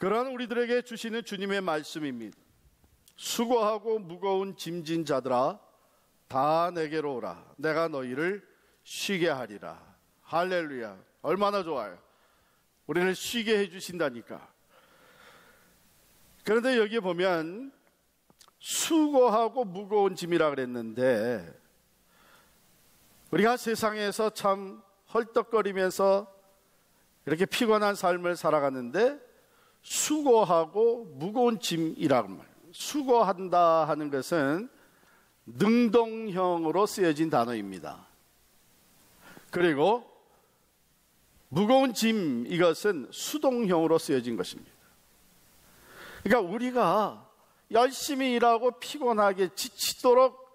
그러한 우리들에게 주시는 주님의 말씀입니다. 수고하고 무거운 짐진 자들아 다 내게로 오라. 내가 너희를 쉬게 하리라. 할렐루야. 얼마나 좋아요. 우리를 쉬게 해주신다니까. 그런데 여기에 보면 수고하고 무거운 짐이라 그랬는데, 우리가 세상에서 참 헐떡거리면서 이렇게 피곤한 삶을 살아가는데 수고하고 무거운 짐이라고 말해요. 수고한다 하는 것은 능동형으로 쓰여진 단어입니다. 그리고 무거운 짐, 이것은 수동형으로 쓰여진 것입니다. 그러니까 우리가 열심히 일하고 피곤하게 지치도록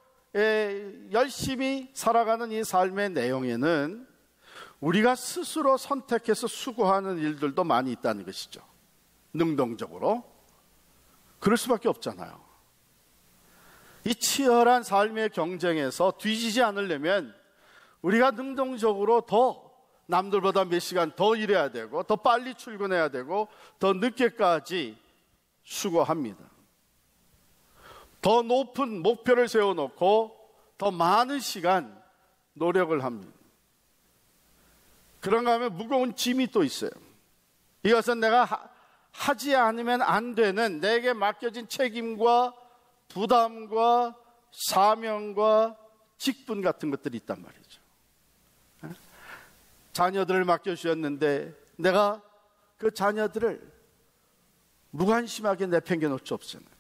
열심히 살아가는 이 삶의 내용에는 우리가 스스로 선택해서 수고하는 일들도 많이 있다는 것이죠. 능동적으로. 그럴 수밖에 없잖아요. 이 치열한 삶의 경쟁에서 뒤지지 않으려면 우리가 능동적으로 더 남들보다 몇 시간 더 일해야 되고, 더 빨리 출근해야 되고, 더 늦게까지 수고합니다. 더 높은 목표를 세워놓고 더 많은 시간 노력을 합니다. 그런가 하면 무거운 짐이 또 있어요. 이것은 내가 하지 않으면 안 되는 내게 맡겨진 책임과 부담과 사명과 직분 같은 것들이 있단 말이죠. 자녀들을 맡겨주셨는데 내가 그 자녀들을 무관심하게 내팽겨 놓을 수 없잖아요.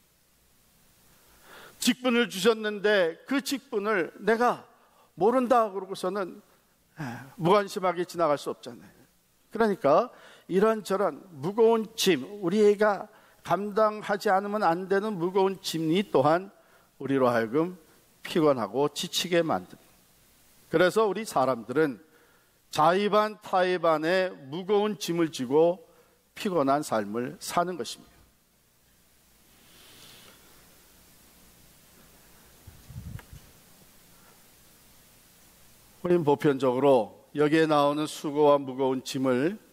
직분을 주셨는데 그 직분을 내가 모른다 그러고서는 무관심하게 지나갈 수 없잖아요. 그러니까 이런저런 무거운 짐, 우리가 감당하지 않으면 안 되는 무거운 짐이 또한 우리로 하여금 피곤하고 지치게 만듭니다. 그래서 우리 사람들은 자의반 타의반의 무거운 짐을 지고 피곤한 삶을 사는 것입니다. 우리는 보편적으로 여기에 나오는 수고와 무거운 짐을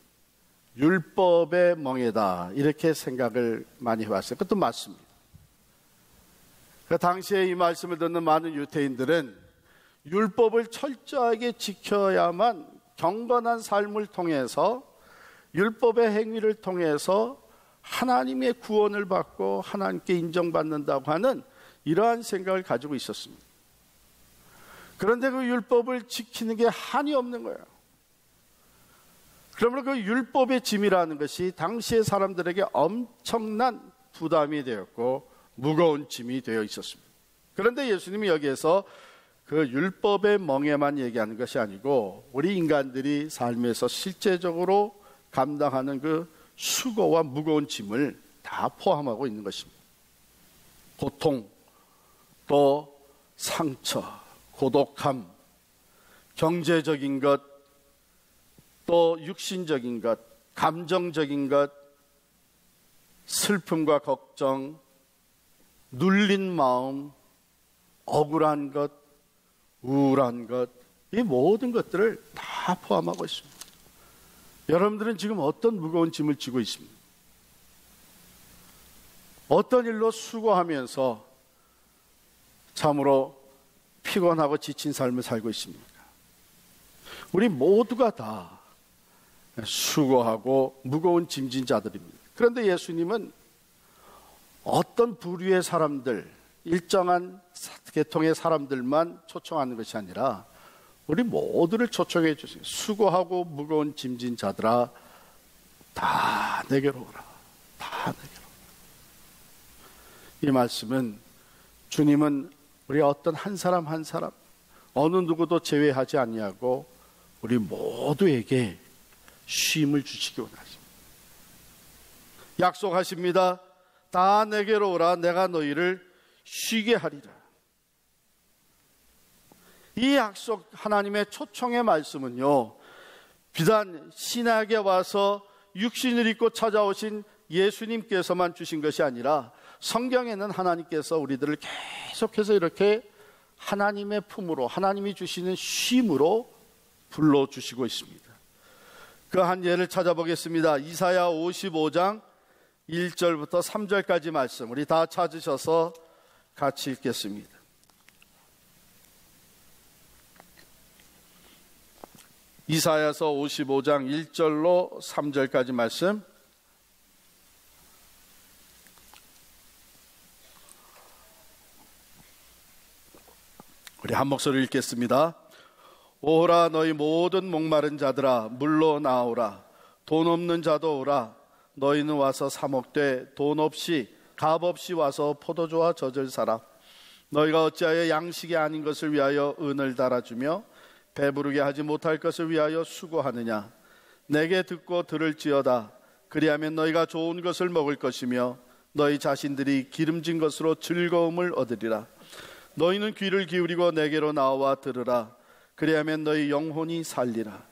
율법의 멍에다 이렇게 생각을 많이 해왔어요. 그것도 맞습니다. 그 당시에 이 말씀을 듣는 많은 유대인들은 율법을 철저하게 지켜야만 경건한 삶을 통해서, 율법의 행위를 통해서 하나님의 구원을 받고 하나님께 인정받는다고 하는 이러한 생각을 가지고 있었습니다. 그런데 그 율법을 지키는 게 한이 없는 거예요. 그러므로 그 율법의 짐이라는 것이 당시의 사람들에게 엄청난 부담이 되었고 무거운 짐이 되어 있었습니다. 그런데 예수님이 여기에서 그 율법의 멍에만 얘기하는 것이 아니고 우리 인간들이 삶에서 실제적으로 감당하는 그 수고와 무거운 짐을 다 포함하고 있는 것입니다. 고통, 또 상처, 고독함, 경제적인 것, 또 육신적인 것, 감정적인 것, 슬픔과 걱정, 눌린 마음, 억울한 것, 우울한 것, 이 모든 것들을 다 포함하고 있습니다. 여러분들은 지금 어떤 무거운 짐을 지고 있습니까? 어떤 일로 수고하면서 참으로 피곤하고 지친 삶을 살고 있습니까? 우리 모두가 다 수고하고 무거운 짐진 자들입니다. 그런데 예수님은 어떤 부류의 사람들, 일정한 계통의 사람들만 초청하는 것이 아니라 우리 모두를 초청해 주세요. 수고하고 무거운 짐진 자들아 다 내게로 오라. 다 내게로 오라. 이 말씀은 주님은 우리 어떤 한 사람 한 사람 어느 누구도 제외하지 아니하고 우리 모두에게 쉼을 주시기 원하십니다. 약속하십니다. 다 내게로 오라. 내가 너희를 쉬게 하리라. 이 약속, 하나님의 초청의 말씀은요, 비단 신약에 와서 육신을 입고 찾아오신 예수님께서만 주신 것이 아니라 성경에는 하나님께서 우리들을 계속해서 이렇게 하나님의 품으로, 하나님이 주시는 쉼으로 불러주시고 있습니다. 그 한 예를 찾아보겠습니다. 이사야 55장 1절부터 3절까지 말씀 우리 다 찾으셔서 같이 읽겠습니다. 이사야서 55장 1절로 3절까지 말씀 우리 한 목소리 읽겠습니다. 오라 너희 모든 목마른 자들아 물로 나오라. 돈 없는 자도 오라. 너희는 와서 사 먹되 돈 없이 값 없이 와서 포도주와 젖을 사라. 너희가 어찌하여 양식이 아닌 것을 위하여 은을 달아주며 배부르게 하지 못할 것을 위하여 수고하느냐. 내게 듣고 들을지어다. 그리하면 너희가 좋은 것을 먹을 것이며 너희 자신들이 기름진 것으로 즐거움을 얻으리라. 너희는 귀를 기울이고 내게로 나와 들으라. 그리하면 너희 영혼이 살리라.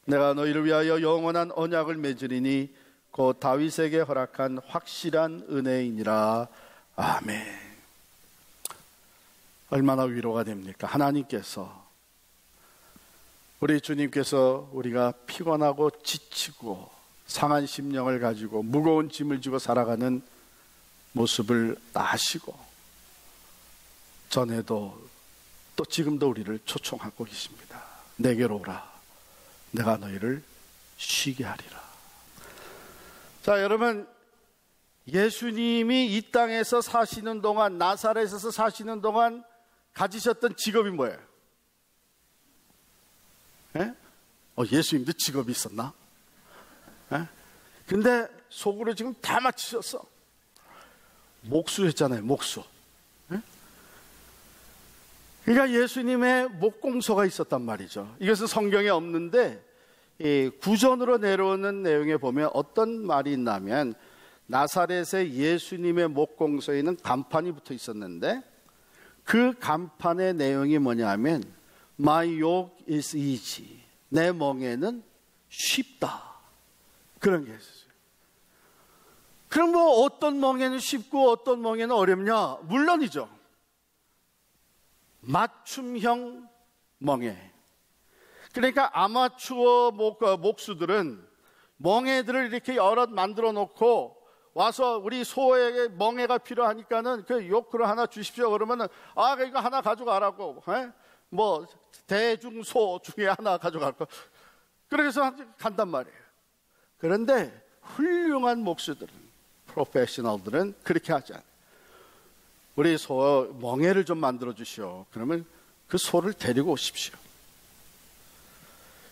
내가 너희를 위하여 영원한 언약을 맺으리니 곧 다윗에게 허락한 확실한 은혜이니라. 아멘. 얼마나 위로가 됩니까? 하나님께서, 우리 주님께서 우리가 피곤하고 지치고 상한 심령을 가지고 무거운 짐을 지고 살아가는 모습을 아시고 전에도 또 지금도 우리를 초청하고 계십니다. 내게로 오라. 내가 너희를 쉬게 하리라. 자, 여러분, 예수님이 이 땅에서 사시는 동안, 나사렛에서 사시는 동안 가지셨던 직업이 뭐예요? 예? 예수님도 직업이 있었나? 예? 근데 속으로 지금 다 맞추셨어. 목수 했잖아요, 목수. 예? 그러니까 예수님의 목공소가 있었단 말이죠. 이것은 성경에 없는데 이 구전으로 내려오는 내용에 보면 어떤 말이 있냐면, 나사렛의 예수님의 목공소에는 간판이 붙어 있었는데 그 간판의 내용이 뭐냐면 My yoke is easy. 내 멍에는 쉽다. 그런 게 있었어요. 그럼 뭐 어떤 멍에는 쉽고 어떤 멍에는 어렵냐? 물론이죠. 맞춤형 멍에. 그러니까 아마추어 목수들은 멍에들을 이렇게 여러 만들어 놓고 와서 우리 소에게 멍에가 필요하니까는 그 요크를 하나 주십시오. 그러면은 이거 하나 가져가라고. 뭐 대중소 중에 하나 가져갈 거. 그래서 간단 말이에요. 그런데 훌륭한 목수들은, 프로페셔널들은 그렇게 하지 않아요. 우리 소 멍에를 좀 만들어 주시오. 그러면 그 소를 데리고 오십시오.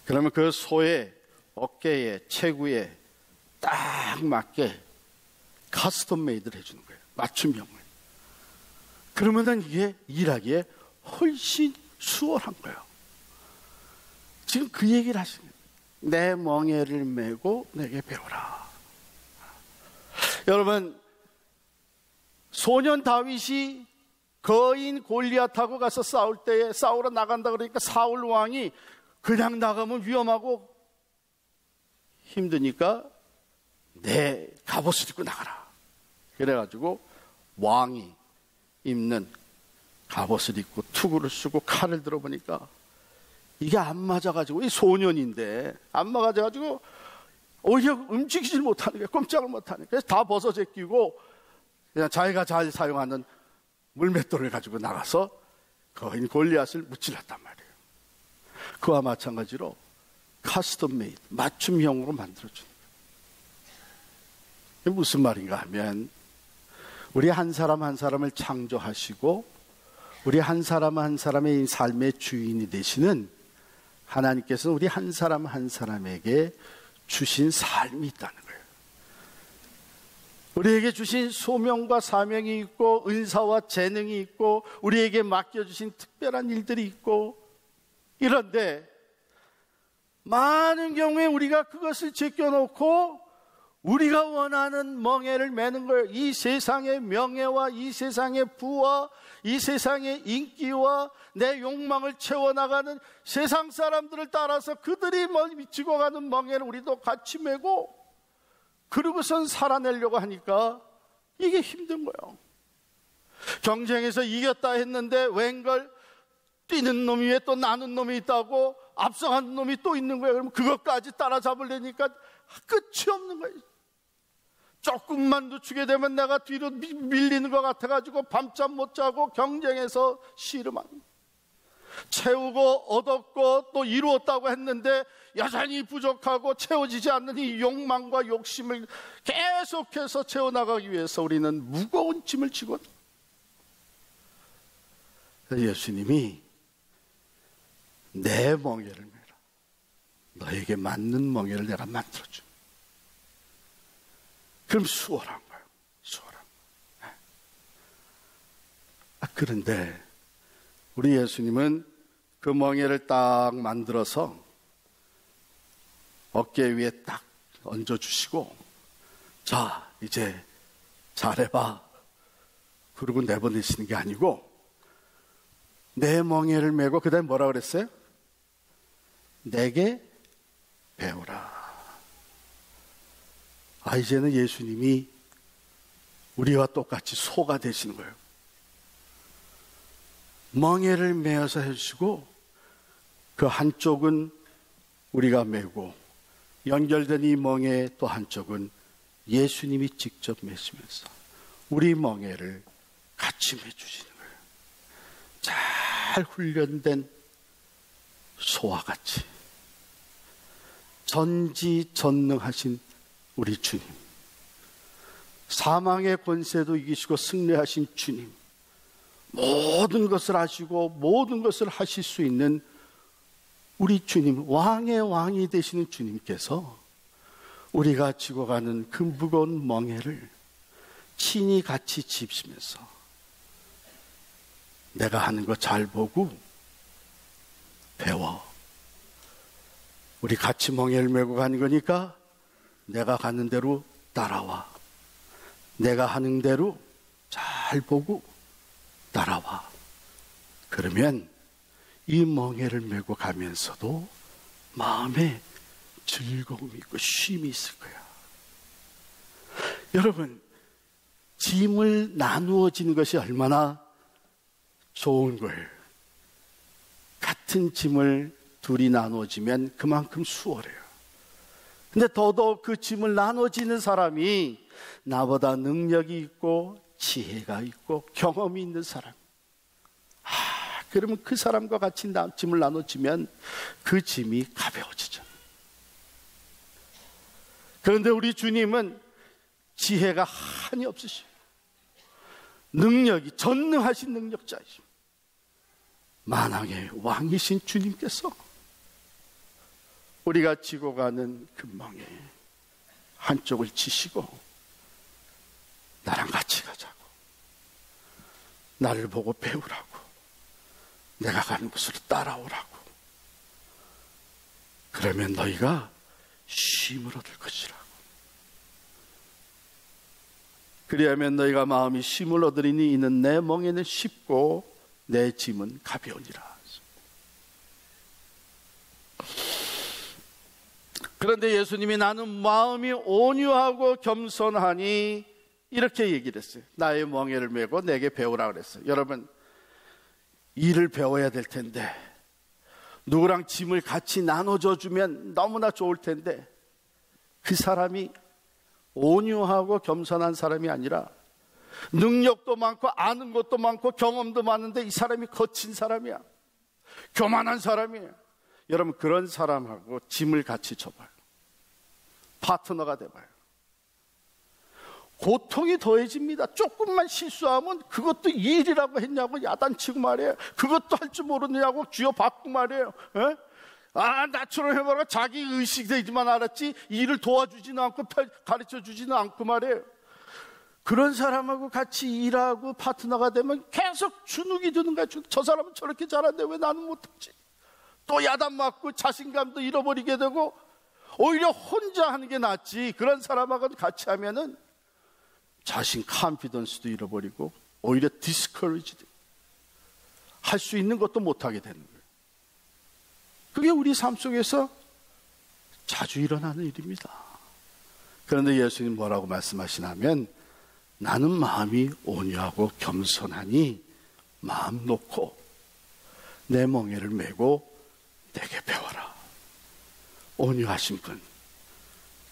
그러면 그 소의 어깨에, 체구에 딱 맞게 카스텀 메이드를 해주는 거예요. 맞춤형을. 그러면은 이게 일하기에 훨씬 수월한 거예요. 지금 그 얘기를 하시는 거예요. 내 멍에를 메고 내게 배우라. 여러분, 소년 다윗이 거인 골리앗하고 가서 싸울 때에 싸우러 나간다 그러니까 사울 왕이 그냥 나가면 위험하고 힘드니까 내 갑옷을 입고 나가라. 그래가지고 왕이 입는 갑옷을 입고 투구를 쓰고 칼을 들어보니까 이게 안 맞아가지고, 이 소년인데 안 맞아가지고 오히려 움직이질 못하는 거예요. 꼼짝을 못하는 거예요. 그래서 다 벗어 제끼고 그냥 자기가 잘 사용하는 물맷돌을 가지고 나가서 거인 골리앗을 무찔렀단 말이에요. 그와 마찬가지로 카스텀 메이드, 맞춤형으로 만들어준 거예요. 이게 무슨 말인가 하면, 우리 한 사람 한 사람을 창조하시고 우리 한 사람 한 사람의 삶의 주인이 되시는 하나님께서는 우리 한 사람 한 사람에게 주신 삶이 있다는 거예요. 우리에게 주신 소명과 사명이 있고 은사와 재능이 있고 우리에게 맡겨주신 특별한 일들이 있고, 이런데 많은 경우에 우리가 그것을 제껴놓고 우리가 원하는 멍에를 매는 거예요. 이 세상의 명예와 이 세상의 부와 이 세상의 인기와 내 욕망을 채워나가는 세상 사람들을 따라서 그들이 미치고 가는 멍에를 우리도 같이 메고 그러고선 살아내려고 하니까 이게 힘든 거예요. 경쟁에서 이겼다 했는데 웬걸 뛰는 놈이 왜 또 나는 놈이 있다고 앞서가는 놈이 또 있는 거예요. 그럼 그것까지 따라잡으려니까 끝이 없는 거예요. 조금만 늦추게 되면 내가 뒤로 밀리는 것 같아가지고 밤잠 못 자고 경쟁해서 씨름합니다. 채우고 얻었고 또 이루었다고 했는데 여전히 부족하고 채워지지 않는 이 욕망과 욕심을 계속해서 채워나가기 위해서 우리는 무거운 짐을 지고, 예수님이 내 멍에를 메라, 너에게 맞는 멍에를 내가 만들어줘. 그럼 수월한 거예요. 수월한 거예요. 그런데 우리 예수님은 그 멍에를 딱 만들어서 어깨 위에 딱 얹어주시고, 자, 이제 잘해봐. 그러고 내보내시는 게 아니고, 내 멍에를 메고 그 다음에 뭐라 그랬어요? 내게 배우라. 이제는 예수님이 우리와 똑같이 소가 되시는 거예요. 멍에를 메어서 해주시고, 그 한쪽은 우리가 메고 연결된 이 멍에 또 한쪽은 예수님이 직접 메시면서 우리 멍에를 같이 메주시는 거예요. 잘 훈련된 소와 같이 전지전능하신 우리 주님, 사망의 권세도 이기시고 승리하신 주님, 모든 것을 아시고 모든 것을 하실 수 있는 우리 주님, 왕의 왕이 되시는 주님께서 우리가 지고 가는 그 무거운 멍에를 친히 같이 집시면서 내가 하는 거 잘 보고 배워. 우리 같이 멍에를 메고 가는 거니까 내가 가는 대로 따라와. 내가 하는 대로 잘 보고 따라와. 그러면 이 멍에를 메고 가면서도 마음에 즐거움이 있고 쉼이 있을 거야. 여러분, 짐을 나누어지는 것이 얼마나 좋은 거예요. 같은 짐을 둘이 나누어지면 그만큼 수월해요. 근데 더더욱 그 짐을 나눠지는 사람이 나보다 능력이 있고 지혜가 있고 경험이 있는 사람, 그러면 그 사람과 같이 짐을 나눠지면 그 짐이 가벼워지죠. 그런데 우리 주님은 지혜가 한이 없으시고 능력이 전능하신 능력자이시고 만왕의 왕이신 주님께서 우리가 지고 가는 그 멍에 한쪽을 치시고 나랑 같이 가자고, 나를 보고 배우라고, 내가 가는 곳으로 따라오라고. 그러면 너희가 쉼을 얻을 것이라고. 그리하면 너희가 마음이 쉼을 얻으리니 이는 내 멍에는 쉽고 내 짐은 가벼우니라. 그런데 예수님이 나는 마음이 온유하고 겸손하니 이렇게 얘기를 했어요. 나의 멍에를 메고 내게 배우라 그랬어요. 여러분, 일을 배워야 될 텐데 누구랑 짐을 같이 나눠줘 주면 너무나 좋을 텐데 그 사람이 온유하고 겸손한 사람이 아니라 능력도 많고 아는 것도 많고 경험도 많은데 이 사람이 거친 사람이야. 교만한 사람이에요. 여러분, 그런 사람하고 짐을 같이 져봐요. 파트너가 돼봐요. 고통이 더해집니다. 조금만 실수하면 그것도 일이라고 했냐고 야단치고 말이에요. 그것도 할 줄 모르느냐고 쥐어박고 말이에요. 에? 나처럼 해봐라. 자기 의식되지만 알았지 일을 도와주지는 않고 가르쳐주지는 않고 말이에요. 그런 사람하고 같이 일하고 파트너가 되면 계속 주눅이 드는 거야. 저 사람은 저렇게 잘하는데 왜 나는 못하지? 또 야단 맞고 자신감도 잃어버리게 되고 오히려 혼자 하는 게 낫지. 그런 사람하고 같이 하면은 자신 컨피던스도 잃어버리고 오히려 디스커리지드, 할 수 있는 것도 못하게 되는 거예요. 그게 우리 삶 속에서 자주 일어나는 일입니다. 그런데 예수님 뭐라고 말씀하시냐면 나는 마음이 온유하고 겸손하니 마음 놓고 내 멍에를 메고 내게 배워라. 온유하신 분,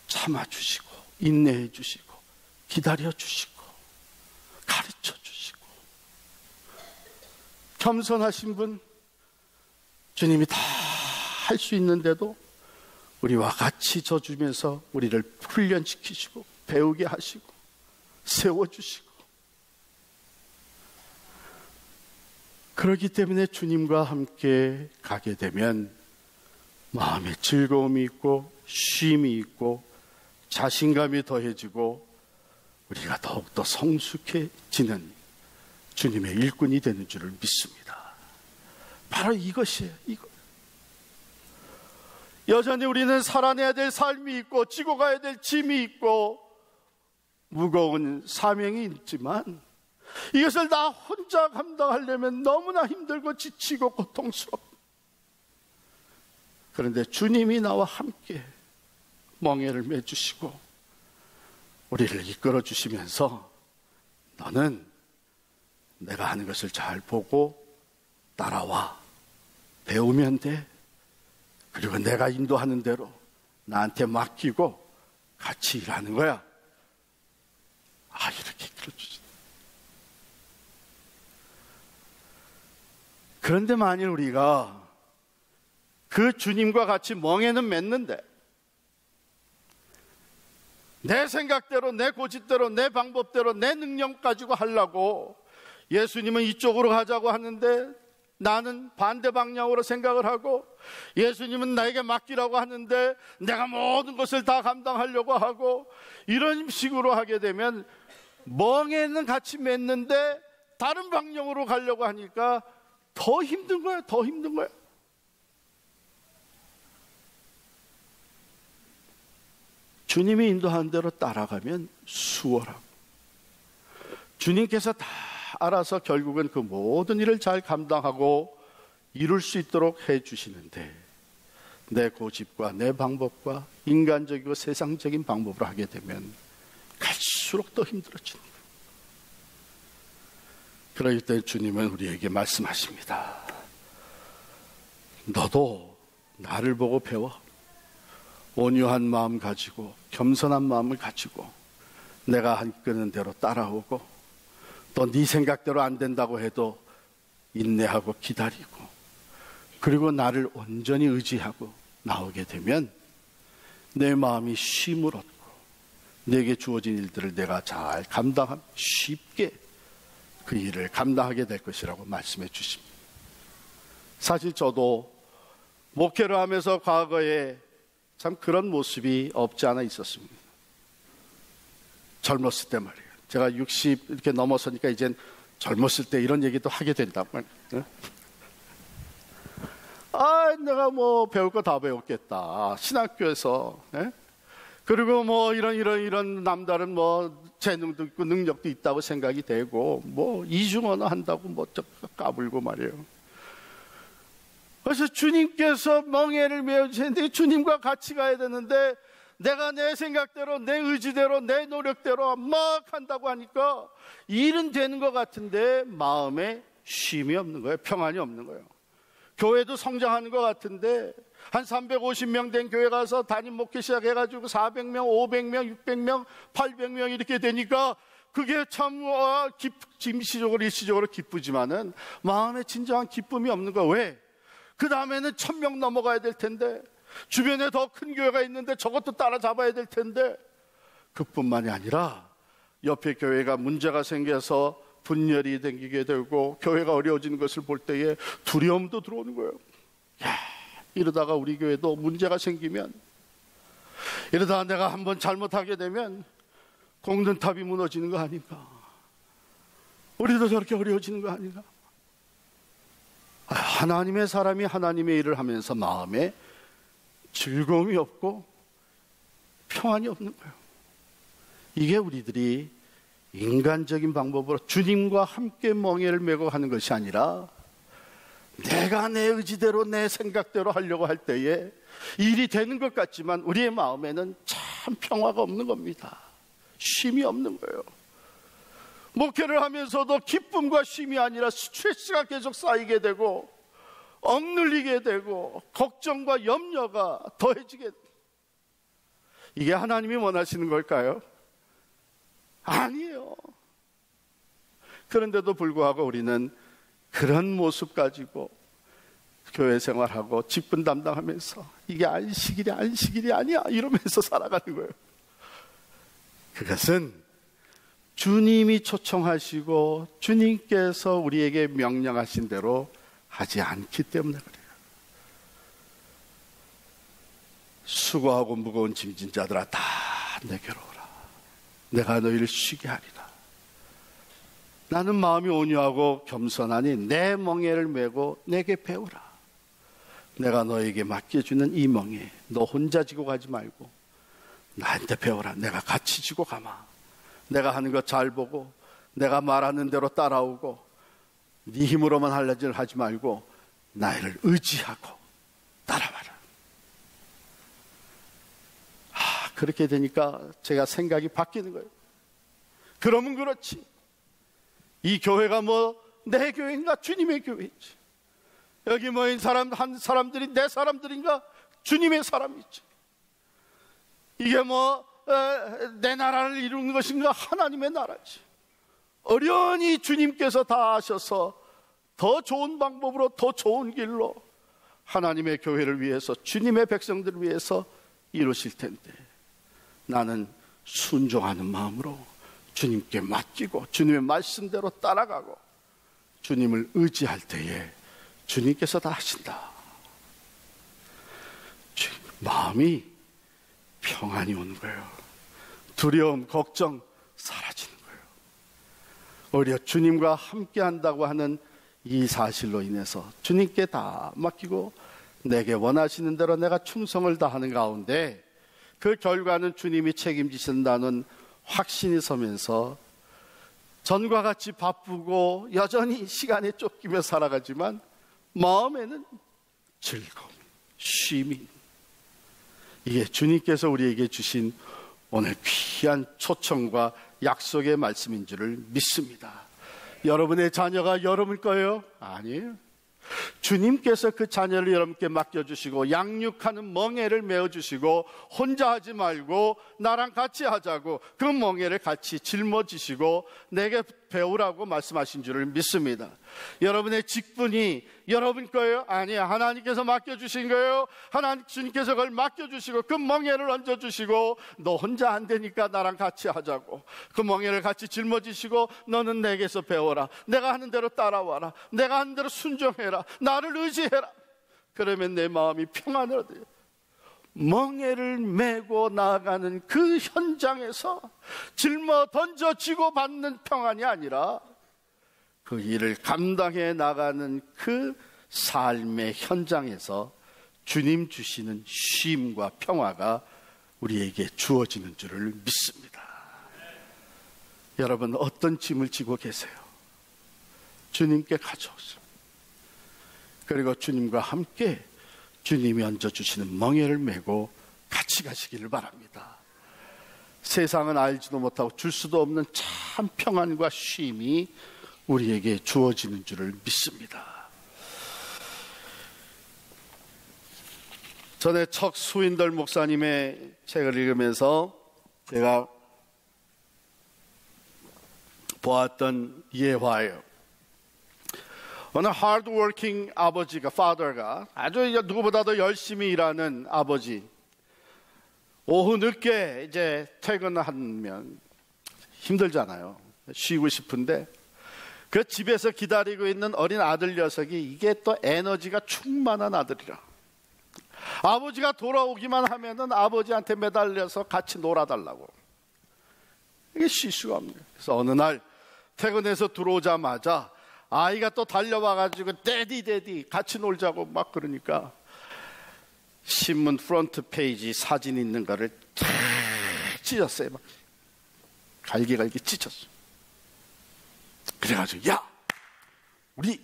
참아주시고 인내해 주시고 기다려 주시고 가르쳐 주시고, 겸손하신 분, 주님이 다 할 수 있는데도 우리와 같이 져주면서 우리를 훈련시키시고 배우게 하시고 세워주시고, 그렇기 때문에 주님과 함께 가게 되면 마음에 즐거움이 있고 쉼이 있고 자신감이 더해지고 우리가 더욱더 성숙해지는 주님의 일꾼이 되는 줄을 믿습니다. 바로 이것이에요. 이거. 여전히 우리는 살아내야 될 삶이 있고 지고 가야 될 짐이 있고 무거운 사명이 있지만 이것을 나 혼자 감당하려면 너무나 힘들고 지치고 고통스럽고, 그런데 주님이 나와 함께 멍에를 매주시고 우리를 이끌어 주시면서 너는 내가 하는 것을 잘 보고 따라와, 배우면 돼. 그리고 내가 인도하는 대로 나한테 맡기고 같이 일하는 거야. 이렇게 이끌어주시네. 그런데 만일 우리가 그 주님과 같이 멍에는 맺는데 내 생각대로, 내 고집대로, 내 방법대로, 내 능력 가지고 하려고, 예수님은 이쪽으로 가자고 하는데 나는 반대 방향으로 생각을 하고, 예수님은 나에게 맡기라고 하는데 내가 모든 것을 다 감당하려고 하고, 이런 식으로 하게 되면 멍에는 같이 맺는데 다른 방향으로 가려고 하니까 더 힘든 거예요. 더 힘든 거예요. 주님이 인도하는 대로 따라가면 수월하고, 주님께서 다 알아서 결국은 그 모든 일을 잘 감당하고 이룰 수 있도록 해주시는데, 내 고집과 내 방법과 인간적이고 세상적인 방법으로 하게 되면 갈수록 더 힘들어지는 거예요. 그럴 때 주님은 우리에게 말씀하십니다. 너도 나를 보고 배워. 온유한 마음 가지고 겸손한 마음을 가지고 내가 이끄는 대로 따라오고, 또 네 생각대로 안 된다고 해도 인내하고 기다리고, 그리고 나를 온전히 의지하고 나오게 되면 내 마음이 쉼을 얻고 내게 주어진 일들을 내가 잘 감당하면 쉽게 그 일을 감당하게 될 것이라고 말씀해 주십니다. 사실 저도 목회를 하면서 과거에 참 그런 모습이 없지 않아 있었습니다. 젊었을 때 말이에요. 제가 60 이렇게 넘어서니까 이젠 젊었을 때 이런 얘기도 하게 된단 말이에요. 내가 뭐 배울 거 다 배웠겠다. 신학교에서. 그리고 뭐 이런 남다른 뭐 재능도 있고 능력도 있다고 생각이 되고, 뭐 이중언어 한다고 뭐 까불고 말이에요. 그래서 주님께서 멍에를 메어주시는데 주님과 같이 가야 되는데 내가 내 생각대로, 내 의지대로, 내 노력대로 막 한다고 하니까 일은 되는 것 같은데 마음에 쉼이 없는 거예요. 평안이 없는 거예요. 교회도 성장하는 것 같은데 한 350명 된 교회 가서 담임 목회 시작해가지고 400명, 500명, 600명, 800명 이렇게 되니까 그게 참 임시적으로 일시적으로 기쁘지만은 마음에 진정한 기쁨이 없는 거예요. 왜? 그 다음에는 1000명 넘어가야 될 텐데, 주변에 더 큰 교회가 있는데 저것도 따라잡아야 될 텐데, 그뿐만이 아니라 옆에 교회가 문제가 생겨서 분열이 생기게 되고 교회가 어려워지는 것을 볼 때에 두려움도 들어오는 거예요. 이러다가 우리 교회도 문제가 생기면, 이러다가 내가 한번 잘못하게 되면 공든탑이 무너지는 거 아닌가, 우리도 저렇게 어려워지는 거 아닌가. 하나님의 사람이 하나님의 일을 하면서 마음에 즐거움이 없고 평안이 없는 거예요. 이게 우리들이 인간적인 방법으로 주님과 함께 멍에를 메고 하는 것이 아니라 내가 내 의지대로 내 생각대로 하려고 할 때에 일이 되는 것 같지만 우리의 마음에는 참 평화가 없는 겁니다. 쉼이 없는 거예요. 목회를 하면서도 기쁨과 쉼이 아니라 스트레스가 계속 쌓이게 되고 억눌리게 되고 걱정과 염려가 더해지게, 이게 하나님이 원하시는 걸까요? 아니에요. 그런데도 불구하고 우리는 그런 모습 가지고 교회 생활하고 직분 담당하면서 이게 안식일이 아니야 이러면서 살아가는 거예요. 그것은 주님이 초청하시고 주님께서 우리에게 명령하신 대로 하지 않기 때문에 그래요. 수고하고 무거운 짐진 자들아 다 내게로 오라. 내가 너희를 쉬게 하리라. 나는 마음이 온유하고 겸손하니 내 멍에를 메고 내게 배우라. 내가 너에게 맡겨주는 이 멍에 너 혼자 지고 가지 말고 나한테 배우라. 내가 같이 지고 가마. 내가 하는 거 잘 보고 내가 말하는 대로 따라오고 네 힘으로만 하려고 하지 말고 나를 의지하고 따라와라. 그렇게 되니까 제가 생각이 바뀌는 거예요. 그러면 그렇지. 이 교회가 뭐 내 교회인가 주님의 교회이지. 여기 모인 사람들이 내 사람들인가 주님의 사람이지. 이게 뭐 내 나라를 이루는 것인가 하나님의 나라지. 어련히 주님께서 다 하셔서 더 좋은 방법으로 더 좋은 길로 하나님의 교회를 위해서 주님의 백성들을 위해서 이루실 텐데 나는 순종하는 마음으로 주님께 맡기고 주님의 말씀대로 따라가고 주님을 의지할 때에 주님께서 다 하신다. 마음이 평안이 오는 거예요. 두려움, 걱정 사라지는 거예요. 오히려 주님과 함께 한다고 하는 이 사실로 인해서 주님께 다 맡기고 내게 원하시는 대로 내가 충성을 다하는 가운데 그 결과는 주님이 책임지신다는 확신이 서면서 전과 같이 바쁘고 여전히 시간에 쫓기며 살아가지만 마음에는 즐거움, 쉼이, 이게 주님께서 우리에게 주신 오늘 귀한 초청과 약속의 말씀인 줄을 믿습니다. 여러분의 자녀가 여러분 거예요? 아니에요. 주님께서 그 자녀를 여러분께 맡겨주시고 양육하는 멍에를 메어주시고 혼자 하지 말고 나랑 같이 하자고 그 멍에를 같이 짊어지시고 내게 배우라고 말씀하신 줄을 믿습니다. 여러분의 직분이 여러분 거예요? 아니에요. 하나님께서 맡겨주신 거예요. 주님께서 그걸 맡겨주시고 그 멍에를 얹어주시고 너 혼자 안 되니까 나랑 같이 하자고 그 멍에를 같이 짊어지시고 너는 내게서 배워라. 내가 하는 대로 따라와라. 내가 하는 대로 순종해라. 나를 의지해라. 그러면 내 마음이 평안을 얻어요. 멍에를 메고 나아가는 그 현장에서 짊어 던져 지고 받는 평안이 아니라 그 일을 감당해 나가는 그 삶의 현장에서 주님 주시는 쉼과 평화가 우리에게 주어지는 줄을 믿습니다. 여러분 어떤 짐을 지고 계세요? 주님께 가져오세요. 그리고 주님과 함께 주님이 얹어주시는 멍에를 메고 같이 가시기를 바랍니다. 세상은 알지도 못하고 줄 수도 없는 참 평안과 쉼이 우리에게 주어지는 줄을 믿습니다. 전에 척 수인덜 목사님의 책을 읽으면서 제가 보았던 예화예요. 어느 하드워킹 아버지가, father가 아주 누구보다도 열심히 일하는 아버지, 오후 늦게 이제 퇴근하면 힘들잖아요. 쉬고 싶은데 그 집에서 기다리고 있는 어린 아들 녀석이 이게 또 에너지가 충만한 아들이라 아버지가 돌아오기만 하면은 아버지한테 매달려서 같이 놀아달라고. 이게 쉴 수가 없네요. 그래서 어느 날 퇴근해서 들어오자마자 아이가 또 달려와가지고 데디 같이 놀자고 막 그러니까 신문 프론트 페이지 사진 있는 거를 탁 찢었어요. 막 갈기갈기 찢었어. 그래가지고 야 우리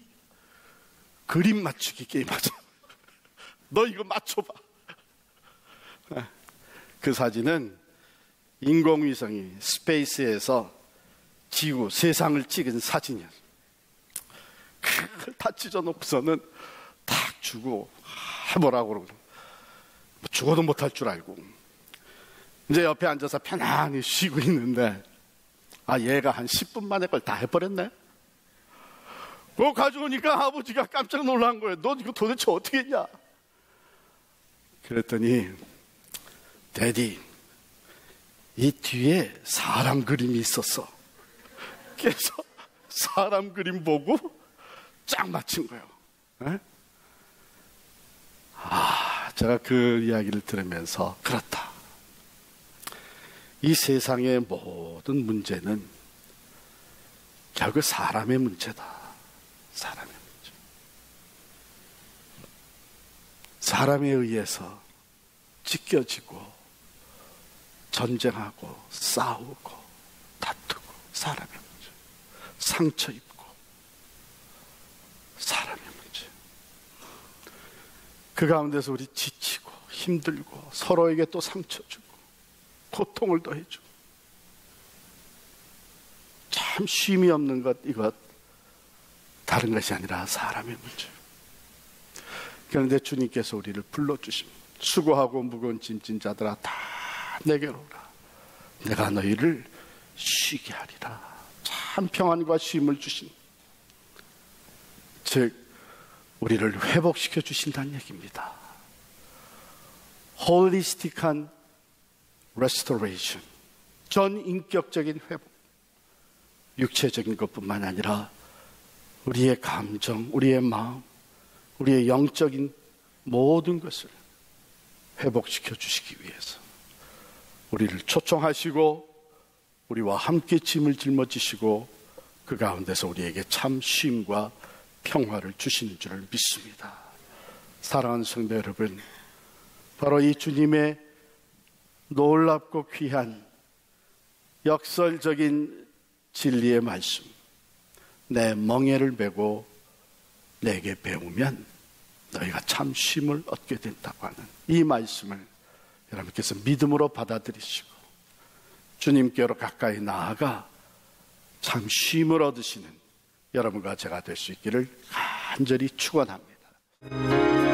그림 맞추기 게임 하자. 너 이거 맞춰봐. 그 사진은 인공위성이 스페이스에서 지구 세상을 찍은 사진이었어요. 그걸 다 찢어놓고서는 탁 주고 해보라고 그러고 죽어도 못할 줄 알고 이제 옆에 앉아서 편안히 쉬고 있는데 얘가 한 10분 만에 그걸 다 해버렸네. 그거 가져오니까 아버지가 깜짝 놀란 거예요. 너 이거 도대체 어떻게 했냐? 그랬더니, 데디, 이 뒤에 사람 그림이 있었어. 그래서 사람 그림 보고 쫙 맞춘 거예요. 네? 제가 그 이야기를 들으면서, 그렇다. 이 세상의 모든 문제는 결국 사람의 문제다. 사람의 문제. 사람에 의해서 찢겨지고 전쟁하고 싸우고 다투고 사람의 문제. 상처 입고 사람의 문제. 그 가운데서 우리 지치고 힘들고 서로에게 또 상처 주고 고통을 더해주고 참 쉼이 없는 것, 이것 다른 것이 아니라 사람의 문제. 그런데 주님께서 우리를 불러주십니다. 수고하고 무거운 짐진 자들아 다 내게로 오라. 내가 너희를 쉬게 하리라. 참 평안과 쉼을 주신, 즉 우리를 회복시켜 주신다는 얘기입니다. 홀리스틱한 restoration, 전인격적인 회복. 육체적인 것뿐만 아니라 우리의 감정, 우리의 마음, 우리의 영적인 모든 것을 회복시켜 주시기 위해서 우리를 초청하시고 우리와 함께 짐을 짊어지시고 그 가운데서 우리에게 참 쉼과 평화를 주시는 줄을 믿습니다. 사랑하는 성도 여러분, 바로 이 주님의 놀랍고 귀한 역설적인 진리의 말씀, 내 멍에를 메고 내게 배우면 너희가 참 쉼을 얻게 된다고 하는 이 말씀을 여러분께서 믿음으로 받아들이시고 주님께로 가까이 나아가 참 쉼을 얻으시는 여러분과 제가 될 수 있기를 간절히 축원합니다.